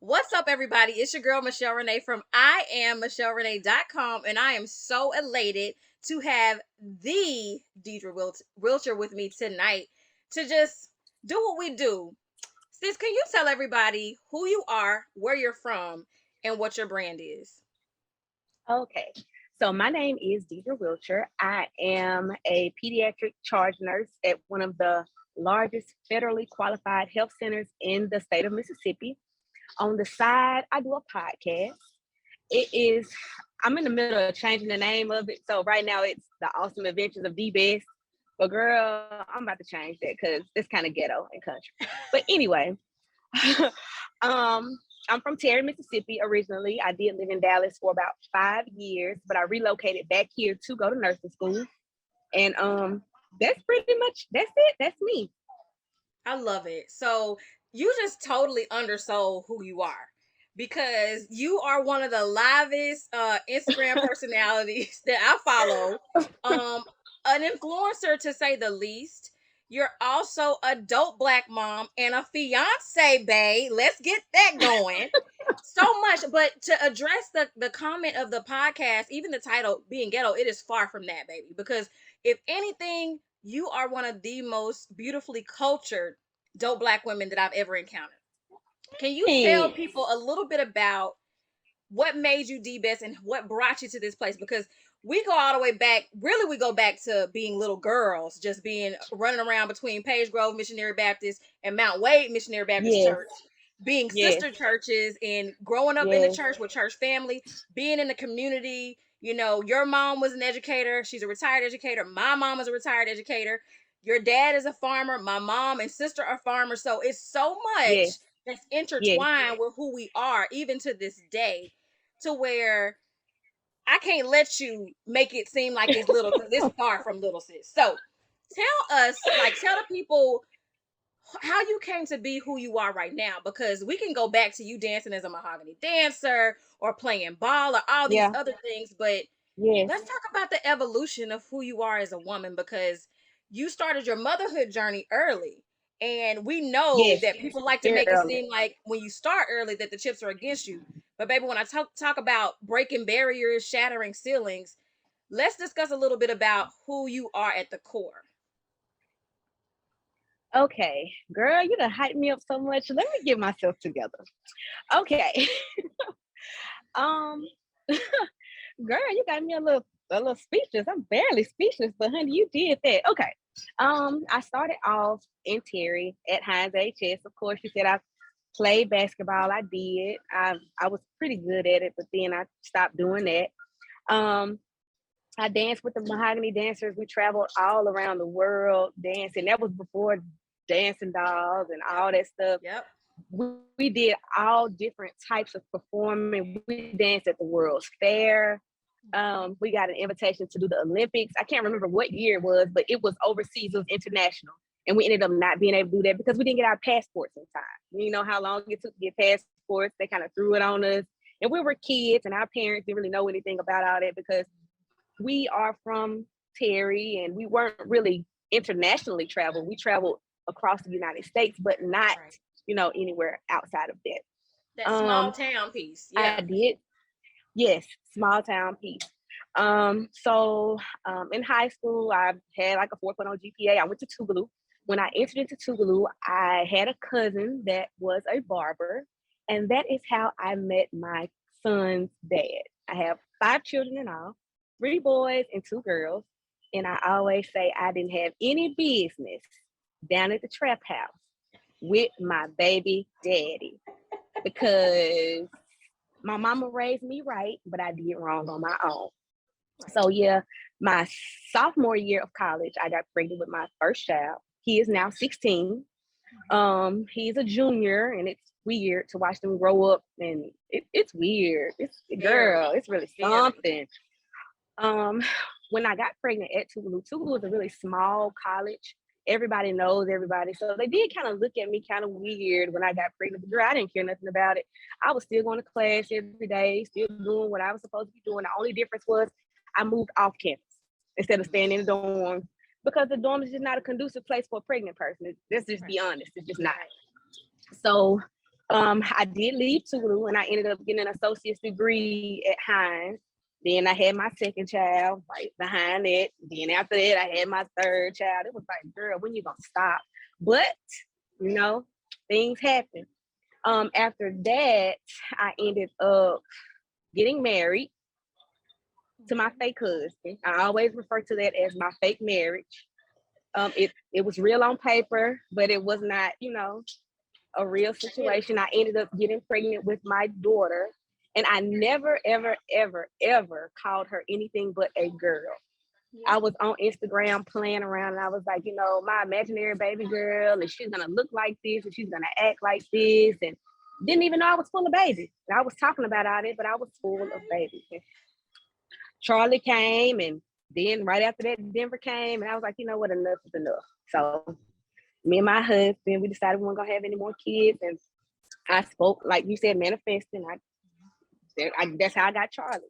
What's up, everybody? It's your girl, Michelle Renee from IamMichelleRenee.com, and I am so elated to have the Deidra Wilcher with me tonight to just do what we do. Sis, can you tell everybody who you are, where you're from, and what your brand is? Okay, so my name is Deidra Wilcher. I am a pediatric charge nurse at one of the largest federally qualified health centers in the state of Mississippi. On the side, I do a podcast. I'm in the middle of changing the name of it. So right now it's the Awesome Adventures of DBest. But girl, I'm about to change that because it's kind of ghetto and country. But anyway, I'm from Terry, Mississippi originally. I did live in Dallas for about 5 years, but I relocated back here to go to nursing school. And that's pretty much that's it. That's me. I love it. So you just totally undersold who you are because you are one of the livest Instagram personalities that I follow. An influencer to say the least. You're also a dope black mom and a fiance bae. Let's get that going. So much, but to address the comment of the podcast, even the title being ghetto, it is far from that, baby. Because if anything, you are one of the most beautifully cultured dope black women that I've ever encountered. Can you tell Hey, people a little bit about what made you DBest and what brought you to this place? Because we go all the way back. Really, we go back to being little girls, just being running around between Page Grove Missionary Baptist and Mount Wade Missionary Baptist yes, Church, being yes, sister churches and growing up in the yes, church with church family, being in the community. You know, your mom was an educator. She's a retired educator. My mom is a retired educator. Your dad is a farmer. My mom and sister are farmers. So it's so yes, much that's yes. intertwined with who we are, even to this day, to where I can't let you make it seem like it's little because it's far from little, sis. So tell the people how you came to be who you are right now, because we can go back to you dancing as a mahogany dancer or playing ball or all these Yeah, other things, but yes, let's talk about the evolution of who you are as a woman, because you started your motherhood journey early. And we know yes, that people like to very make it early. seem like when you start early that the chips are against you. But baby, when I talk about breaking barriers, shattering ceilings, let's discuss a little bit about who you are at the core. Okay, girl, you done hyped me up so much. Let me get myself together. Okay. um Girl, you got me a little speechless. I'm barely speechless, but honey, you did that. Okay. I started off in Terry at Hines HS. Of course, you said I played basketball. I did. I was pretty good at it, but then I stopped doing that. Um, I danced with the Mahogany Dancers. We traveled all around the world dancing. That was before dancing dolls and all that stuff. Yep. We did all different types of performing. We danced at the World's Fair. We got an invitation to do the Olympics. I can't remember what year it was, but it was overseas. It was international. And we ended up not being able to do that because we didn't get our passports in time. You know how long it took to get passports? They kind of threw it on us. And we were kids, and our parents didn't really know anything about all that because we are from Terry and we weren't really internationally traveled. We traveled across the United States, but not, Right. anywhere outside of that. That small town piece. I Yeah. did. Yes, small town piece. In high school, I had like a 4.0 GPA. I went to Tougaloo. When I entered into Tougaloo, I had a cousin that was a barber, and that is how I met my son's dad. I have 5 children in all, 3 boys and 2 girls, and I always say I didn't have any business down at the trap house with my baby daddy because my mama raised me right, but I did wrong on my own. Right. So yeah, my sophomore year of college, I got pregnant with my first child. He is now 16. He's a junior, and it's weird to watch them grow up, and it's weird. It's Very, girl, it's really very. something. Um, when I got pregnant at Tougaloo is a really small college. Everybody knows everybody. So they did kind of look at me kind of weird when I got pregnant. But girl, I didn't care nothing about it. I was still going to class every day, still doing what I was supposed to be doing. The only difference was I moved off campus instead of staying in the dorms because the dorm is just not a conducive place for a pregnant person. Let's just be Right. honest. It's just not. Right. So I did leave Tulu, and I ended up getting an associate's degree at Hines. Then I had my second child right behind it. Then after that, I had my third child. It was like, girl, when you gonna stop? But you know, things happen. After that, I ended up getting married to my fake husband. I always refer to that as my fake marriage. It was real on paper, but it was not, a real situation. I ended up getting pregnant with my daughter, and I never, ever, ever, ever called her anything but a girl. I was on Instagram playing around, and I was like, my imaginary baby girl, and she's gonna look like this, and she's gonna act like this, and didn't even know I was full of babies. I was talking about it, but I was full of babies. And Charlie came, and then right after that, Denver came, and I was like, you know what, enough is enough. So me and my husband, we decided we weren't gonna have any more kids, and I spoke, like you said, manifesting. That's how I got Charlie.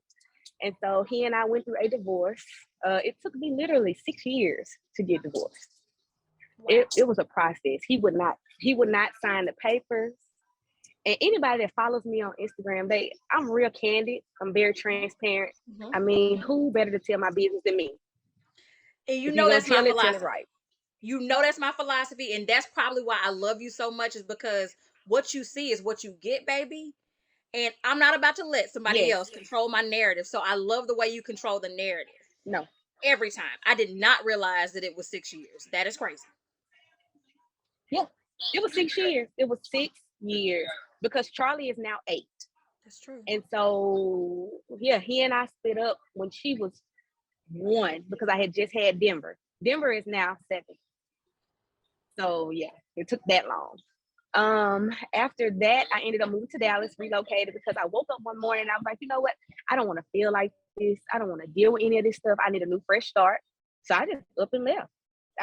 And so he and I went through a divorce. It took me literally 6 years to get divorced. Wow. It was a process. He would not sign the papers. And anybody that follows me on Instagram, I'm real candid. I'm very transparent. Mm-hmm. I mean, who better to tell my business than me? And that's my philosophy. Right. That's my philosophy, and that's probably why I love you so much, is because what you see is what you get, baby. And I'm not about to let somebody else control my narrative. So I love the way you control the narrative. No. Every time. I did not realize that it was 6 years. That is crazy. Yeah. It was 6 years. It was 6 years because Charlie is now 8. That's true. And so, yeah, he and I split up when she was 1 because I had just had Denver. Denver is now 7. So, yeah, it took that long. After that, I ended up moving to Dallas, relocated because I woke up one morning and I was like, you know what? I don't want to feel like this. I don't want to deal with any of this stuff. I need a new fresh start. So I just up and left.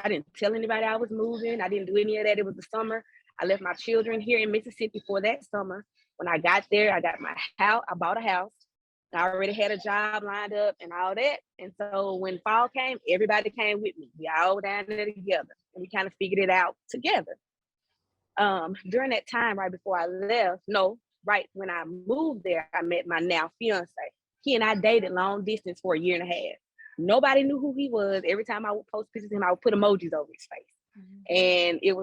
I didn't tell anybody I was moving. I didn't do any of that. It was the summer. I left my children here in Mississippi for that summer. When I got there, I got my house. I bought a house. I already had a job lined up and all that. And so when fall came, everybody came with me. We all down there together. And we kind of figured it out together. During that time, right before I left, right when I moved there, I met my now fiancé. He and I dated long distance for 1.5 years. Nobody knew who he was. Every time I would post pictures of him, I would put emojis over his face. Mm-hmm. And it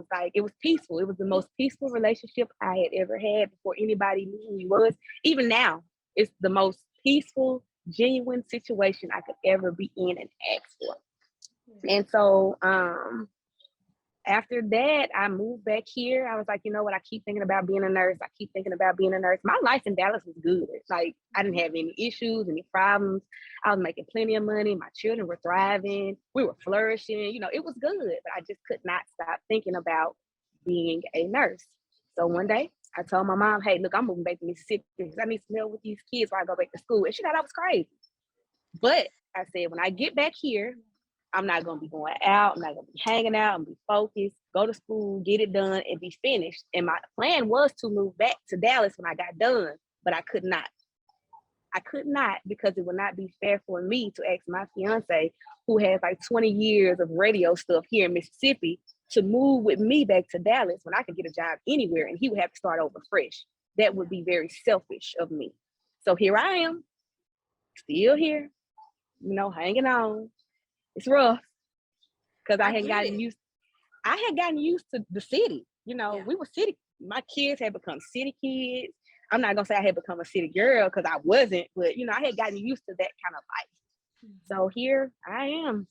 was peaceful. It was the most peaceful relationship I had ever had before anybody knew who he was. Even now, it's the most peaceful, genuine situation I could ever be in and ask for. Mm-hmm. And so, after that, I moved back here. I was like, you know what? I keep thinking about being a nurse. My life in Dallas was good. Like, I didn't have any issues, any problems. I was making plenty of money. My children were thriving. We were flourishing. It was good. But I just could not stop thinking about being a nurse. So one day, I told my mom, hey, look, I'm moving back to Mississippi because I need some help with these kids while I go back to school. And she thought I was crazy. But I said, when I get back here, I'm not going to be going out. I'm not going to be hanging out. I'm going to be focused, go to school, get it done, and be finished. And my plan was to move back to Dallas when I got done, but I could not. I could not because it would not be fair for me to ask my fiance, who has like 20 years of radio stuff here in Mississippi, to move with me back to Dallas when I could get a job anywhere and he would have to start over fresh. That would be very selfish of me. So here I am, still here, hanging on. It's rough because I had gotten used to the city. We were city. My kids had become city kids. I'm not gonna say I had become a city girl because I wasn't, but I had gotten used to that kind of life. Mm-hmm. So here I am.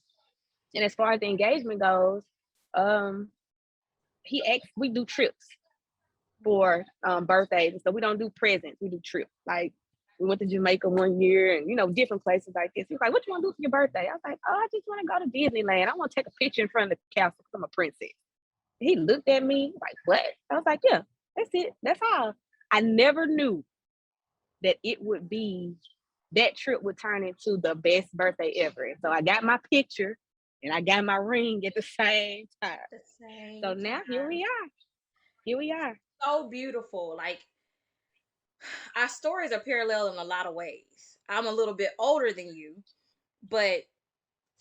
And as far as the engagement goes, we do trips for birthdays, and so we don't do presents. We do trips. Like, we went to Jamaica one year and, different places like this. He was like, what you want to do for your birthday? I was like, I just want to go to Disneyland. I want to take a picture in front of the castle because I'm a princess. He looked at me like, what? I was like, yeah, that's it. That's all. I never knew that that trip would turn into the best birthday ever. And so I got my picture and I got my ring at the same time. So now here we are. So beautiful. Like, our stories are parallel in a lot of ways. I'm a little bit older than you, but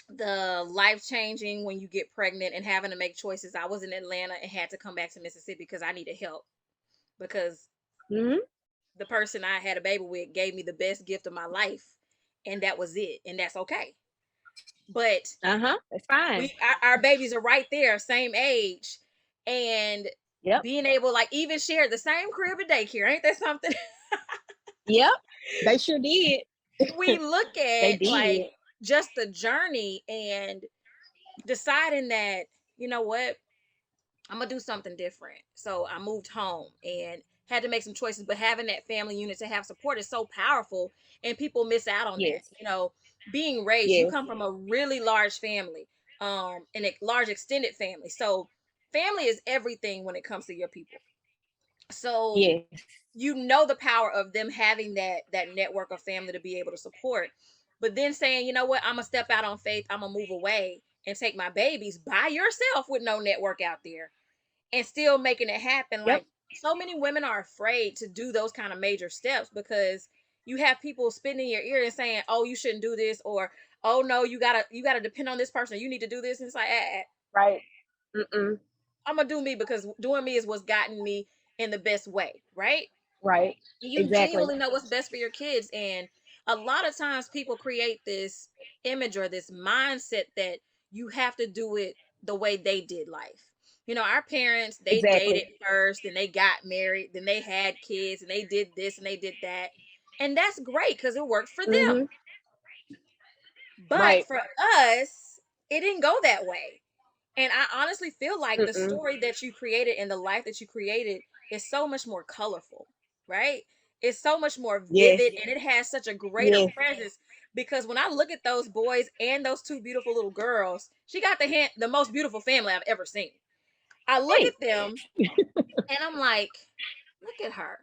the life-changing when you get pregnant and having to make choices. I was in Atlanta and had to come back to Mississippi because I needed help, because Mm-hmm. The person I had a baby with gave me the best gift of my life, and that was it, and that's okay. But Uh-huh. That's fine. our babies are right there, same age, and Yep. being able like even share the same crib at daycare, ain't that something? Yep. They sure did. We look They at like did. just the journey and deciding that, you know what, I'm gonna do something different. So I moved home and had to make some choices, but having that family unit to have support is so powerful, and people miss out on that. Yes. You know, being raised, you Yes. come from a really large family, and a large extended family. So family is everything when it comes to your people. So Yes. you know the power of them having that network of family to be able to support. But then saying, you know what, I'm gonna step out on faith, I'm gonna move away and take my babies by yourself with no network out there and still making it happen. Yep. Like so many women are afraid to do those kind of major steps because you have people spitting in your ear and saying, "Oh, you shouldn't do this," or "Oh no, you gotta depend on this person. You need to do this." And it's like, Right. Mm-mm. I'm gonna do me because doing me is what's gotten me in the best way, right? Right. You Exactly. genuinely know what's best for your kids, and a lot of times people create this image or this mindset that you have to do it the way they did life. You know, our parents, they Exactly. dated first and they got married, then they had kids and they did this and they did that, and that's great because it worked for them. Mm-hmm. But Right. for us, it didn't go that way. And I honestly feel like the Mm-mm. story that you created and the life that you created is so much more colorful, right? It's so much more Yes. vivid and it has such a greater Yes. presence because when I look at those boys and those two beautiful little girls, she got the most beautiful family I've ever seen. I look Hey. at them and I'm like, look at her.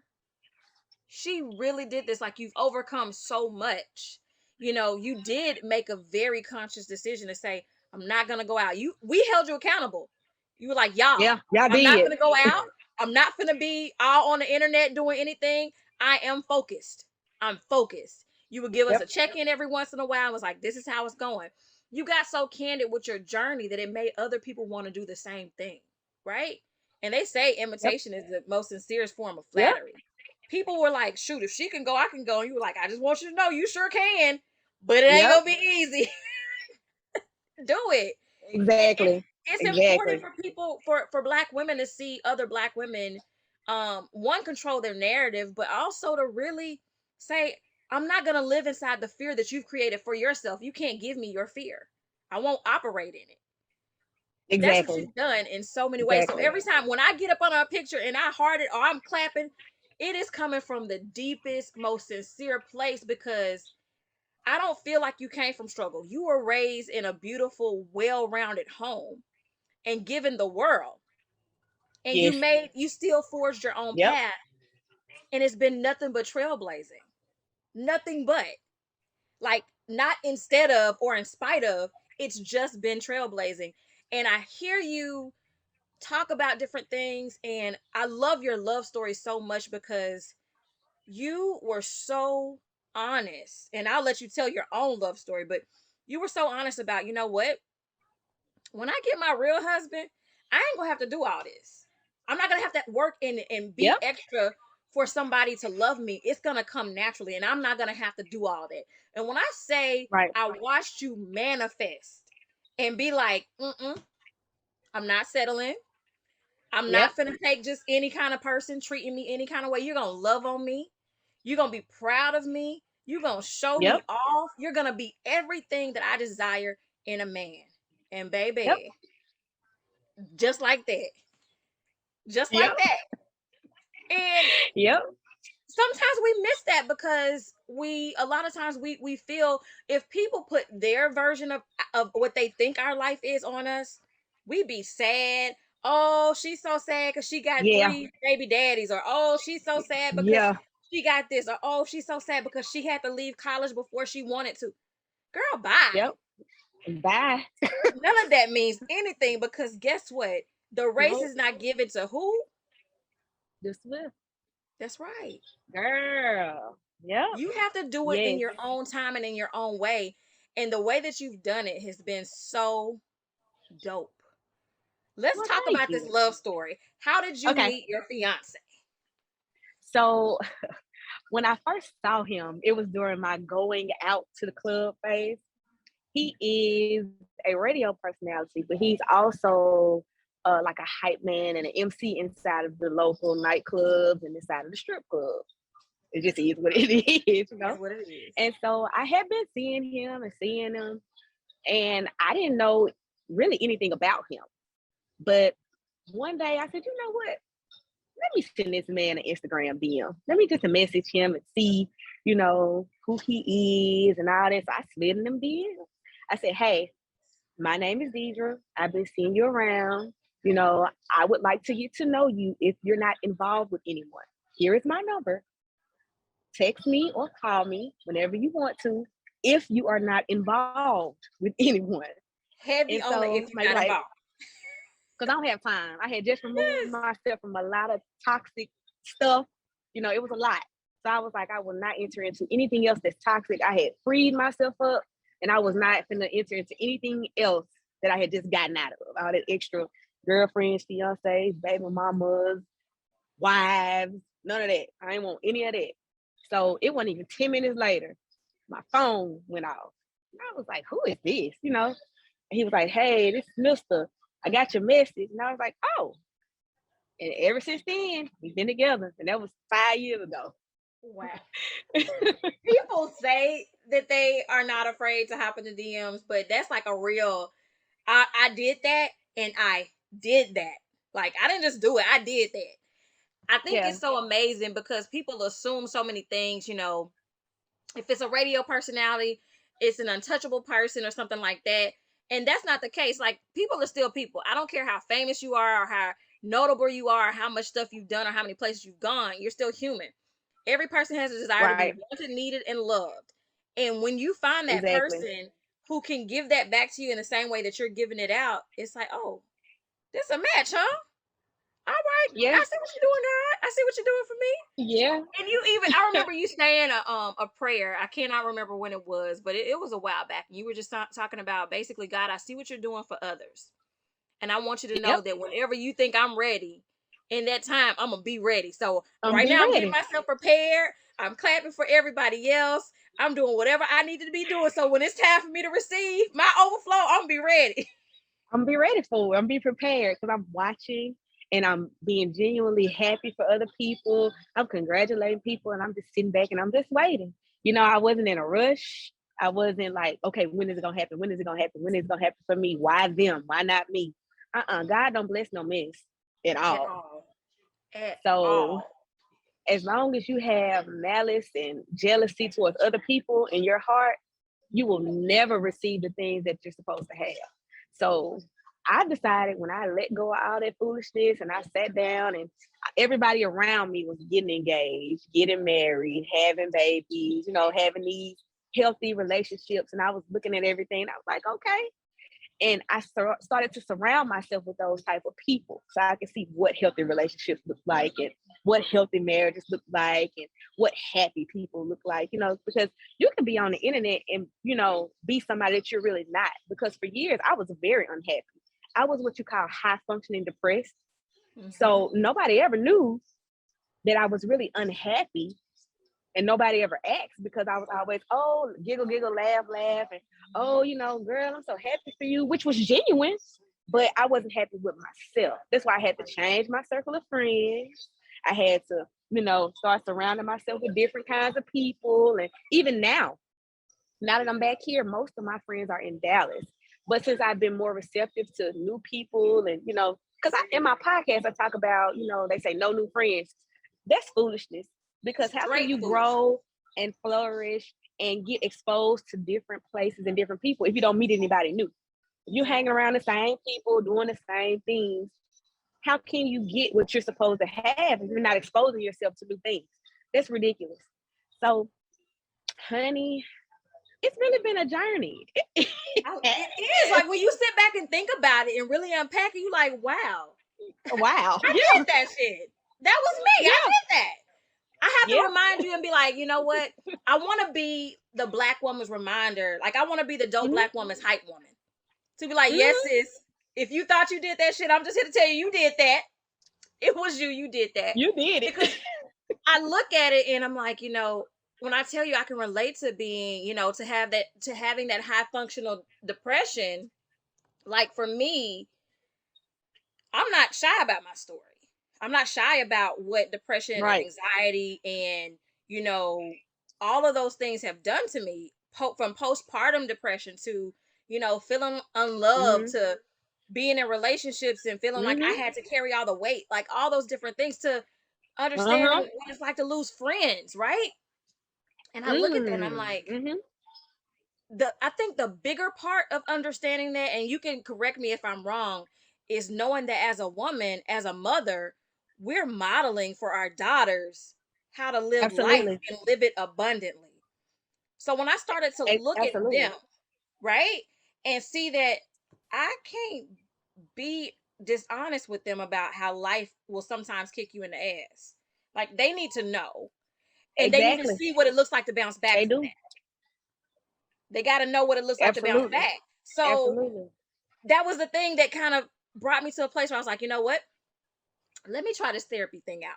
She really did this. Like, you've overcome so much. You know, you did make a very conscious decision to say, I'm not gonna go out. We held you accountable. You were like, Yeah. y'all, Y'all I'm not did. gonna go out. I'm not gonna be all on the internet doing anything. I am focused. I'm focused. You would give us Yep. a check-in every once in a while. I was like, this is how it's going. You got so candid with your journey that it made other people want to do the same thing, right? And they say Yep. imitation is the most sincerest form of Yep. flattery. People were like, shoot, if she can go, I can go. And you were like, I just want you to know you sure can, but it ain't Yep. gonna be easy. Do it. It's Exactly. it's important Exactly. for people for black women to see other black women one control their narrative, but also to really say, I'm not gonna live inside the fear that you've created for yourself. You can't give me your fear. I won't operate in it. That's what Exactly. you've done in so many ways. So Exactly. every time when I get up on a picture and I heart it or I'm clapping, it is coming from the deepest, most sincere place because I don't feel like you came from struggle. You were raised in a beautiful, well-rounded home and given the world. And Yes. you still forged your own Yep. path. And it's been nothing but trailblazing. Nothing but. Like, not instead of or in spite of, it's just been trailblazing. And I hear you talk about different things, and I love your love story so much because you were so honest. And I'll let you tell your own love story, but you were so honest about, you know what, when I get my real husband, I ain't gonna have to do all this. I'm not gonna have to work and be Yep. extra for somebody to love me. It's gonna come naturally, and I'm not gonna have to do all that. And when I say Right. I watched you manifest and be like, I'm not settling. I'm Yep. not finna take just any kind of person treating me any kind of way. You're gonna love on me. You're gonna be proud of me. You're gonna show Yep. me off. You're gonna be everything that I desire in a man. And Yep. baby, just like that. Just like Yep. that. And Yep. sometimes we miss that because we a lot of times we feel if people put their version of what they think our life is on us, we be sad. Oh, she's so sad because she got Yeah. three baby daddies, or oh, she's so sad because Yeah. she got this, or oh, she's so sad because she had to leave college before she wanted to. Girl, bye. Yep. Bye. None of that means anything because guess what, the race Nope. is not given to who. This will. That's right. Girl. Yep. You have to do it in Yes. your own time and in your own way. And the way that you've done it has been so dope. Let's Well, talk thank about this you. love story. How did you Okay. meet your fiance? So when I first saw him, it was during my going out to the club phase. He is a radio personality, but he's also like a hype man and an MC inside of the local nightclubs and inside of the strip club. It just is what it is, you know? That's what it is. And so I had been seeing him and seeing him, and I didn't know really anything about him. But one day I said, you know what? Let me send this man an Instagram DM. Let me just message him and see, who he is and all this. I slid in them DM. I said, hey, my name is Deidra. I've been seeing you around. I would like to get to know you if you're not involved with anyone. Here is my number. Text me or call me whenever you want to if you are not involved with anyone. Heavy And on the so, if you're not involved. because I don't have time. I had just removed myself from a lot of toxic stuff. It was a lot. So I was like, I will not enter into anything else that's toxic. I had freed myself up, and I was not going to enter into anything else that I had just gotten out of. All that extra girlfriends, fiancés, baby mamas, wives, none of that. I didn't want any of that. So it wasn't even 10 minutes later, my phone went off. And I was like, who is this? And he was like, hey, this is Mister. I got your message. And I was like, oh. And ever since then, we've been together. And that was 5 years ago. Wow. People say that they are not afraid to hop into DMs, but that's like a real, I did that and I did that. Like, I didn't just do it, I did that. I think it's so amazing because people assume so many things, if it's a radio personality, it's an untouchable person or something like that. And that's not the case. Like, people are still people. I don't care how famous you are or how notable you are, or how much stuff you've done or how many places you've gone. You're still human. Every person has a desire to be wanted, needed, and loved. And when you find that person who can give that back to you in the same way that you're giving it out, it's like, oh, this a match, huh? All right. Yeah. I see what you're doing, God. I see what you're doing for me. Yeah. And I remember you saying a prayer. I cannot remember when it was, but it was a while back. You were just talking about basically, God, I see what you're doing for others. And I want you to know that whenever you think I'm ready, in that time, I'm going to be ready. So right now, I'm getting myself prepared. I'm clapping for everybody else. I'm doing whatever I need to be doing. So when it's time for me to receive my overflow, I'm going to be ready. I'm going to be ready for it. I'm be prepared because I'm watching and I'm being genuinely happy for other people. I'm congratulating people and I'm just sitting back and I'm just waiting. I wasn't in a rush. I wasn't like, okay, when is it going to happen? When is it going to happen? When is it going to happen for me? Why them? Why not me? God don't bless no mess at all. At all. As long as you have malice and jealousy towards other people in your heart, you will never receive the things that you're supposed to have. So I decided when I let go of all that foolishness and I sat down and everybody around me was getting engaged, getting married, having babies, having these healthy relationships. And I was looking at everything. I was like, okay. And I started to surround myself with those type of people so I could see what healthy relationships look like and what healthy marriages look like and what happy people look like, because you can be on the internet and, be somebody that you're really not. Because for years, I was very unhappy. I was what you call high functioning depressed. Mm-hmm. So nobody ever knew that I was really unhappy. And nobody ever asked because I was always, oh, giggle, giggle, laugh, laugh. And, oh, girl, I'm so happy for you, which was genuine, but I wasn't happy with myself. That's why I had to change my circle of friends. I had to, start surrounding myself with different kinds of people. And even now that I'm back here, most of my friends are in Dallas. But since I've been more receptive to new people and, because in my podcast, I talk about, they say no new friends. That's foolishness. Because how can you grow and flourish and get exposed to different places and different people if you don't meet anybody new? If you hang around the same people doing the same things, how can you get what you're supposed to have if you're not exposing yourself to new things? That's ridiculous. So, honey, it's really been a journey. It is. Like when you sit back and think about it and really unpack it, you're like, wow. I did that shit. That was me. I did that. I have to remind you and be like, you know what? I want to be the Black woman's reminder. Like, I want to be the dope Black woman's hype woman. To be like, yes, sis, if you thought you did that shit, I'm just here to tell you, you did that. It was you. You did that. You did it. Because I look at it and I'm like, when I tell you I can relate to being, to having that high functional depression, like for me, I'm not shy about my story. I'm not shy about what depression and Right. anxiety and, you know, all of those things have done to me, from postpartum depression to, feeling unloved Mhm. to being in relationships and feeling like I Mhm. had to carry all the weight, like all those different things to understanding Uh-huh. what it's like to lose friends, right? And I look at that and I'm Mm. like, Mhm. I think the bigger part of understanding that, and you can correct me if I'm wrong, is knowing that as a woman, as a mother, we're modeling for our daughters how to live life Absolutely. and live it abundantly. So when I started to look at Absolutely. them, right, and see that I can't be dishonest with them about how life will sometimes kick you in the ass. Like they need to know, and they need to Exactly. see what it looks like to bounce back They from do. that. They got to know what it looks like to bounce Absolutely. back. So Absolutely. that was the thing that kind of brought me to a place where I was like, you know what? Let me try this therapy thing out.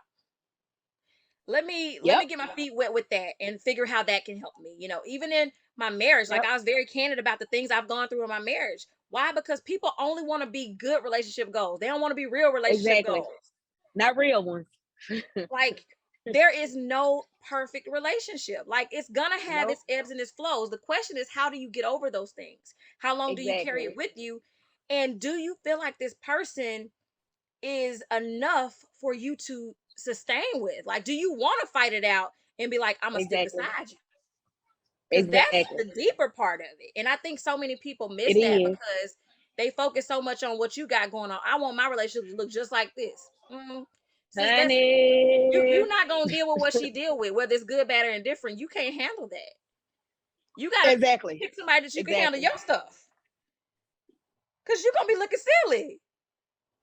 Let me Yep. get my feet wet with that and figure how that can help me. Even in my marriage, like Yep. I was very candid about the things I've gone through in my marriage. Why? Because people only want to be good relationship goals. They don't want to be real relationship Exactly. goals. Not real ones. Like there is no perfect relationship. Like it's gonna have Nope. its ebbs and its flows. The question is, how do you get over those things? How long do you carry it Exactly. with you? And do you feel like this person is enough for you to sustain with? Like, do you want to fight it out and be like, I'm gonna stick Exactly. beside you? Because that's Exactly. the deeper part of it. And I think so many people It miss that is. because they focus so much on what you got going on. I want my relationship to look just like this. Sis, that's Honey. you're not gonna deal with what she deal with, whether it's good, bad, or indifferent. You can't handle that. You gotta Exactly. pick somebody that you can handle Exactly. your stuff. Cause you're gonna be looking silly.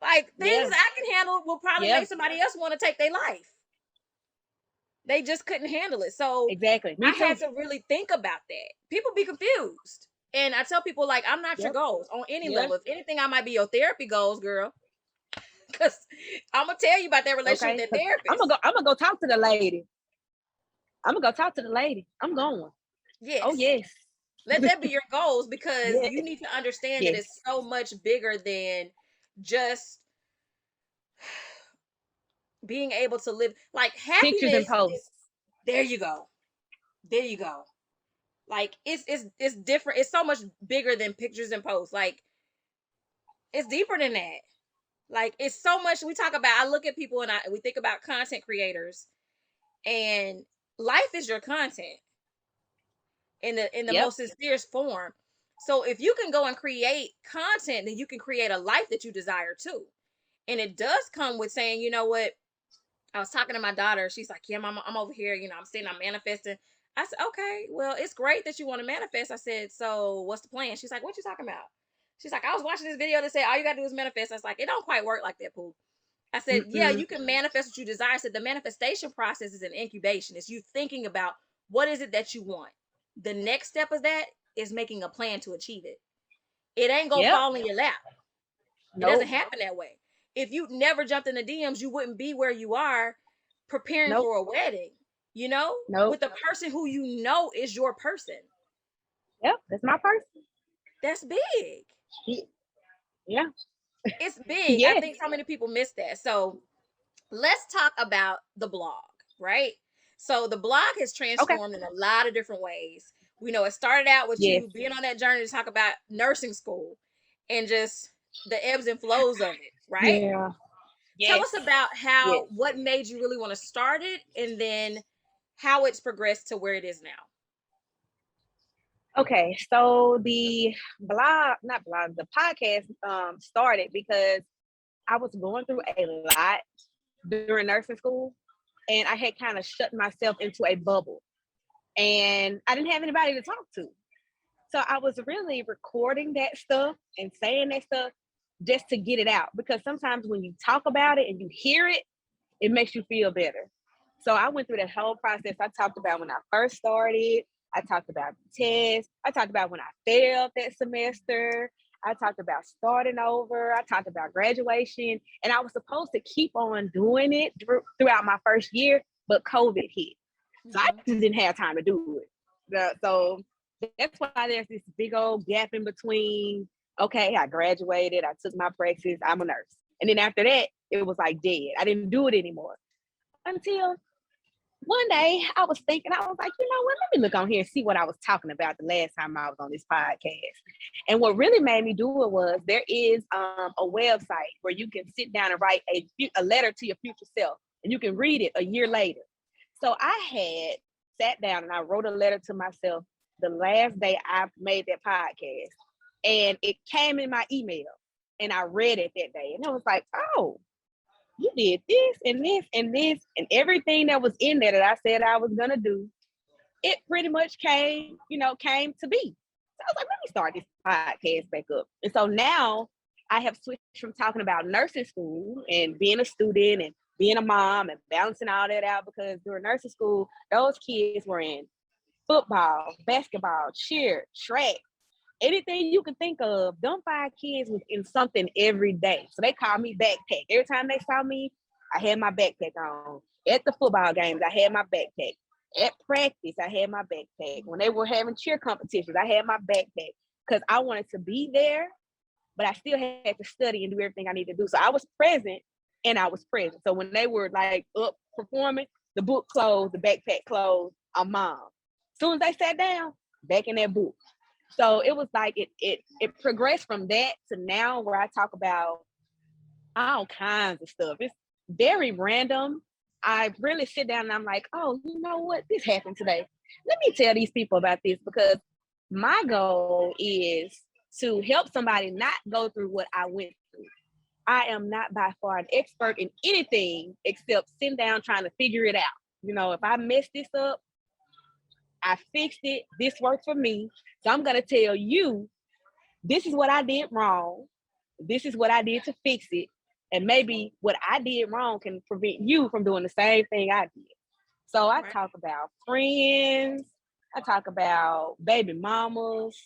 Like things Yeah. I can handle will probably Yeah. make somebody else want to take their life. They just couldn't handle it. So Exactly. Me I too. had to really think about that. People be confused. And I tell people, like, I'm not your Yep. goals on any Yeah. level. If anything, I might be your therapy goals, girl. Because I'm gonna tell you about that relationship Okay. with that 'Cause therapist. I'm gonna go talk to the lady. I'm gonna go talk to the lady. I'm going. Oh Yes. yes. Let that be your goals because Yes. you need to understand that Yes. it's so much bigger than just being able to live. Like Pictures and happiness is, posts. there you go. There you go. Like it's different. It's so much bigger than pictures and posts. Like it's deeper than that. Like it's so much we talk about. I look at people and we think about content creators, and life is your content in the Yep. most sincerest form. So if you can go and create content, then you can create a life that you desire too. And it does come with saying, you know what? I was talking to my daughter. She's like, yeah, mama, I'm over here. I'm sitting, I'm manifesting. I said, okay, well, it's great that you want to manifest. I said, so what's the plan? She's like, what you talking about? She's like, I was watching this video that said all you gotta do is manifest. I was like, it don't quite work like that, Pooh. I said, yeah, Mm-mm. you can manifest what you desire. I said the manifestation process is an incubation. It's you thinking about what is it that you want. The next step of that is making a plan to achieve it. It ain't gonna Yep. fall in your lap. It doesn't Nope. happen that way. If you never jumped in the DMs, you wouldn't be where you are preparing Nope. for a wedding, Nope. with the person who you know is your person. Yep. That's my person. That's big. Yeah. It's big. I Yes. think so many people miss that. So let's talk about the blog, right? So the blog has Okay. transformed in a lot of different ways. We know it started out with Yes. you being on that journey to talk about nursing school and just the ebbs and flows of it, right? Yeah. Tell Yes. us about Yes. what made you really want to start it and then how it's progressed to where it is now. Okay. So the blog, not blog, the podcast started because I was going through a lot during nursing school, and I had kind of shut myself into a bubble, and I didn't have anybody to talk to. So I was really recording that stuff and saying that stuff just to get it out, because sometimes when you talk about it and you hear it, it makes you feel better. So I went through that whole process. I talked about when I first started. I talked about the test. I talked about when I failed that semester. I talked about starting over. I talked about graduation. And I was supposed to keep on doing it throughout my first year, but COVID hit. So I Mm-hmm. just didn't have time to do it. So that's why there's this big old gap in between. Okay, I graduated, I took my praxis, I'm a nurse. And then after that, it was like dead. I didn't do it anymore until one day I was thinking, I was like, you know what? Let me look on here and see what I was talking about the last time I was on this podcast. And what really made me do it was there is a website where you can sit down and write a letter to your future self, and you can read it a year later. So I had sat down and I wrote a letter to myself the last day I made that podcast, and it came in my email, and I read it that day, and I was like, oh, you did this and this and this, and everything that was in there that I said I was gonna do, it pretty much came to be. So I was like, let me start this podcast back up. And so now I have switched from talking about nursing school and being a student and being a mom and balancing all that out, because during nursing school, those kids were in football, basketball, cheer, track, anything you can think of. Them 5 kids was in something every day. So they called me backpack. Every time they saw me, I had my backpack on. At the football games, I had my backpack. At practice, I had my backpack. When they were having cheer competitions, I had my backpack, because I wanted to be there, but I still had to study and do everything I needed to do. So I was present and I was present. So when they were like up performing, the book closed, the backpack closed, I'm mom. As soon as they sat down, back in that book. So it was like it progressed from that to now, where I talk about all kinds of stuff. It's very random. I really sit down and I'm like, oh, you know what? This happened today. Let me tell these people about this, because my goal is to help somebody not go through what I went through. I am not by far an expert in anything except sitting down trying to figure it out. If I mess this up, I fixed it. This worked for me. So I'm going to tell you, this is what I did wrong. This is what I did to fix it. And maybe what I did wrong can prevent you from doing the same thing I did. So I Right. talk about friends. I talk about baby mamas.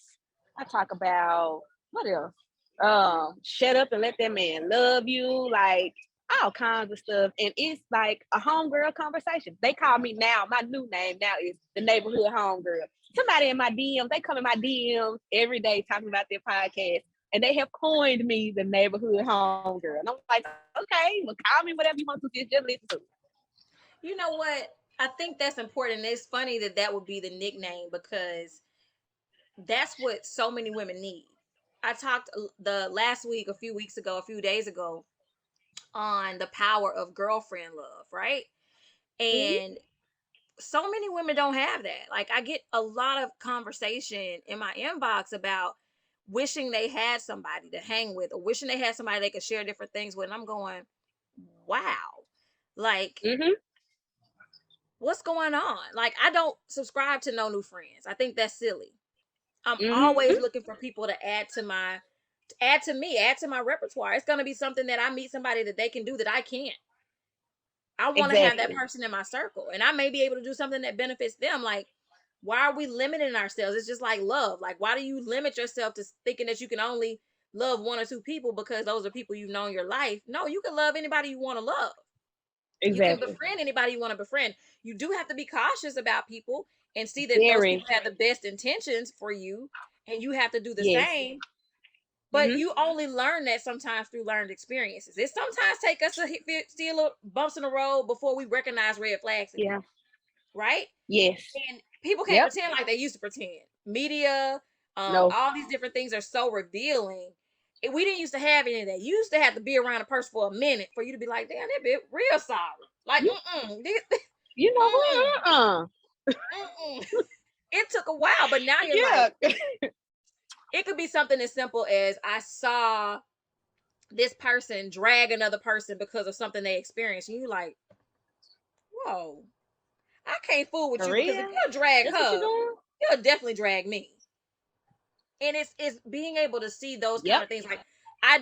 I talk about what else? Shut up and let that man love you. Like all kinds of stuff. And it's like a homegirl conversation. They call me now. My new name now is the neighborhood homegirl. Somebody in my DMs, they come in my DMs every day talking about their podcast. And they have coined me the neighborhood homegirl. And I'm like, okay, well, call me whatever you want to, just listen to it. You know what? I think that's important. It's funny that that would be the nickname, because that's what so many women need. I talked the last week, a few weeks ago, a few days ago, on the power of girlfriend love, right? Mm-hmm. And so many women don't have that. Like, I get a lot of conversation in my inbox about wishing they had somebody to hang with, or wishing they had somebody they could share different things with. And I'm going, wow. Like, Mm-hmm. what's going on? Like, I don't subscribe to no new friends. I think that's silly. I'm Mm-hmm. always looking for people to add to me, add to my repertoire. It's gonna be something that I meet somebody that they can do that I can't. I want to have that Exactly. person in my circle, and I may be able to do something that benefits them. Like, why are we limiting ourselves? It's just like love. Like, why do you limit yourself to thinking that you can only love one or two people because those are people you've known your life? No, you can love anybody you want to love. You can Exactly. befriend anybody you want to befriend. You do have to be cautious about people and see that those Very. people have the best intentions for you, and you have to do the Yes. same. But Mm-hmm. you only learn that sometimes through learned experiences. It sometimes take us to see a little bumps in the road before we recognize red flags in Yeah. people, right? Yes. And people can't Yep. pretend like they used to pretend. Media, No. all these different things are so revealing. And we didn't used to have any of that. You used to have to be around a person for a minute for you to be like, damn, that bit real solid. Like, You you know mm-mm, what? mm-mm. It took a while, but now you're Yeah. like, it could be something as simple as I saw this person drag another person because of something they experienced. And you like, whoa, I can't fool with For you, because if real? you'll drag That's what you're her, doing? you'll definitely drag me. And it's being able to see those kind Yep. of things. Like, I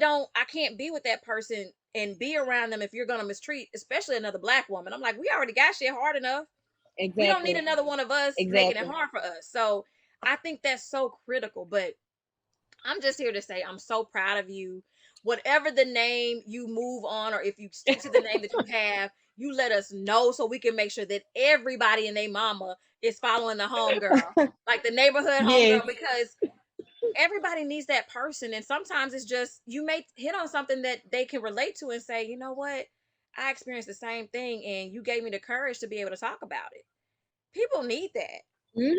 can't be with that person and be around them if you're gonna mistreat, especially another black woman. I'm like, we already got shit hard enough. We don't need Exactly. another one of us making it Exactly. hard for us. So I think that's so critical. But I'm just here to say I'm so proud of you. Whatever the name you move on, or if you stick to the name that you have, you let us know so we can make sure that everybody and their mama is following the homegirl, like the neighborhood Yes. homegirl, because everybody needs that person. And sometimes it's just you may hit on something that they can relate to and say, you know what, I experienced the same thing and you gave me the courage to be able to talk about it. People need that. Hmm.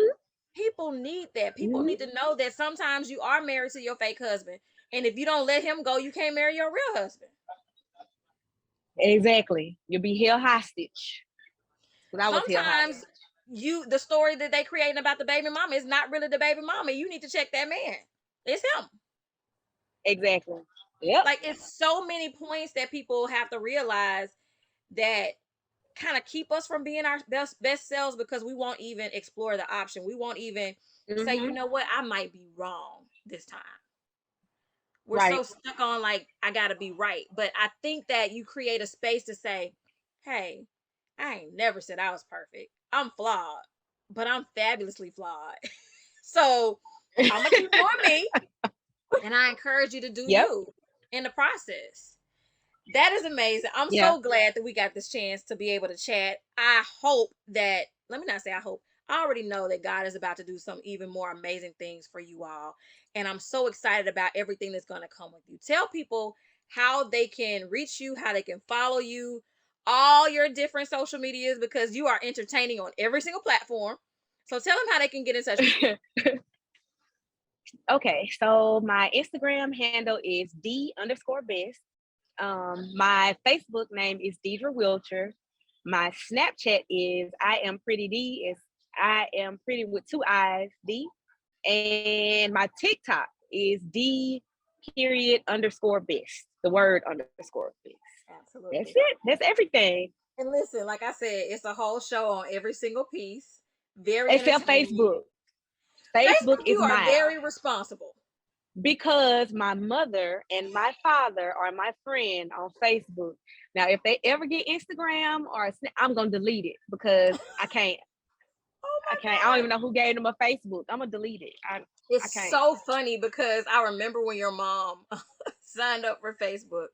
People need that. People Hmm. need to know that sometimes you are married to your fake husband, and if you don't let him go, you can't marry your real husband. Exactly. You'll be held hostage. Because I was held Sometimes hostage. the story that they creating about the baby mama is not really the baby mama. You need to check that man. It's him. Exactly. Yep. Like, it's so many points that people have to realize that kind of keep us from being our best selves, because we won't even explore the option. We won't even say, you Hmm. know what, I might be wrong this time. We're so Right. stuck on like, I gotta be right. But I think that you create a space to say, hey, I ain't never said I was perfect. I'm flawed, but I'm fabulously flawed. So I'm gonna keep doing me, and I encourage you to do Yep. you in the process. That is amazing. I'm Yeah. so glad that we got this chance to be able to chat. I hope that, let me not say I hope, I already know that God is about to do some even more amazing things for you all. And I'm so excited about everything that's going to come with you. Tell people how they can reach you, how they can follow you, all your different social medias, because you are entertaining on every single platform. So tell them how they can get in touch with you. Okay. So my Instagram handle is D_best. My Facebook name is Deidra Wilcher. My Snapchat is I am pretty D. It's I am pretty with two I's D. And my TikTok is D__best. The word underscore best. That's Absolutely. it. That's everything. And listen, like I said, it's a whole show on every single piece. Very Except entertaining. Facebook. Facebook Facebook, is you are mine very responsible. because my mother and my father are my friend on Facebook. Now, if they ever get Instagram I'm gonna delete it because I can't. Oh I my can't. I don't even God. know who gave them a Facebook. I'm gonna delete it. I It's can't. so funny because I remember when your mom signed up for Facebook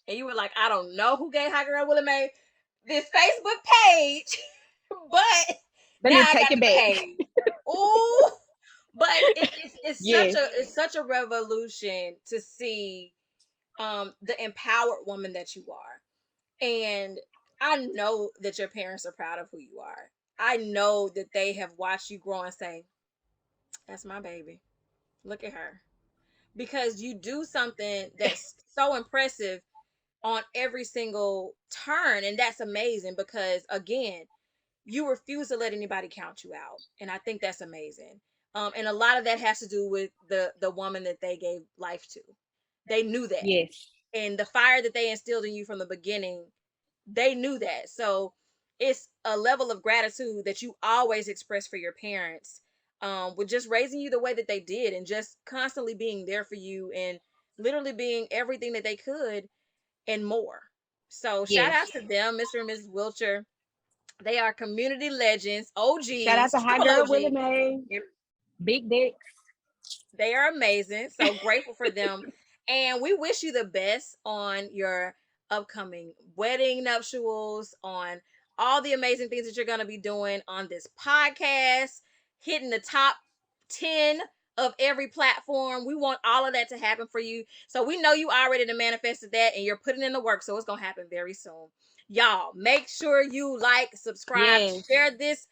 and you were like, I don't know who gave High Girl Willie Mae this Facebook page, but Let now me I take got it the back. page. Oh, but Yes. it's such a revolution to see the empowered woman that you are. And I know that your parents are proud of who you are. I know that they have watched you grow and say, that's my baby. Look at her. Because you do something that's so impressive on every single turn. And that's amazing because, again, you refuse to let anybody count you out. And I think that's amazing. And a lot of that has to do with the woman that they gave life to. They knew that. Yes. And the fire that they instilled in you from the beginning, they knew that. So it's a level of gratitude that you always express for your parents, with just raising you the way that they did and just constantly being there for you and literally being everything that they could and more. So shout Yes. out to them, Mr. and Mrs. Wilcher. They are community legends, Shout out OGs, to High triple Girl Willie OGs. Mae. Big dicks. They are amazing. So grateful for them. And we wish you the best on your upcoming wedding nuptials, on all the amazing things that you're going to be doing on this podcast, hitting the top 10 of every platform. We want all of that to happen for you. So we know you already manifested that and you're putting in the work. So it's going to happen very soon. Y'all, make sure you like, subscribe, Yes. share this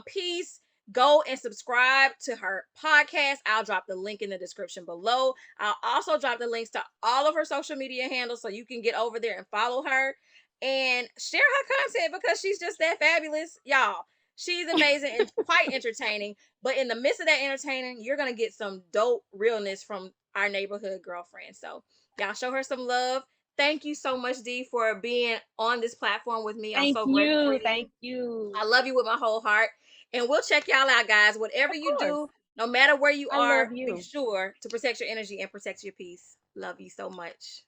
piece. Go and subscribe to her podcast. I'll drop the link in the description below. I'll also drop the links to all of her social media handles so you can get over there and follow her and share her content because she's just that fabulous. Y'all, she's amazing and quite entertaining. But in the midst of that entertaining, you're going to get some dope realness from our neighborhood girlfriend. So, y'all show her some love. Thank you so much, Dee, for being on this platform with me. I'm Thank so grateful for you. you. Thank you. I love you with my whole heart. And we'll check y'all out, guys. Whatever Of you course. do, no matter where you I love are, be you. sure to protect your energy and protect your peace. Love you so much.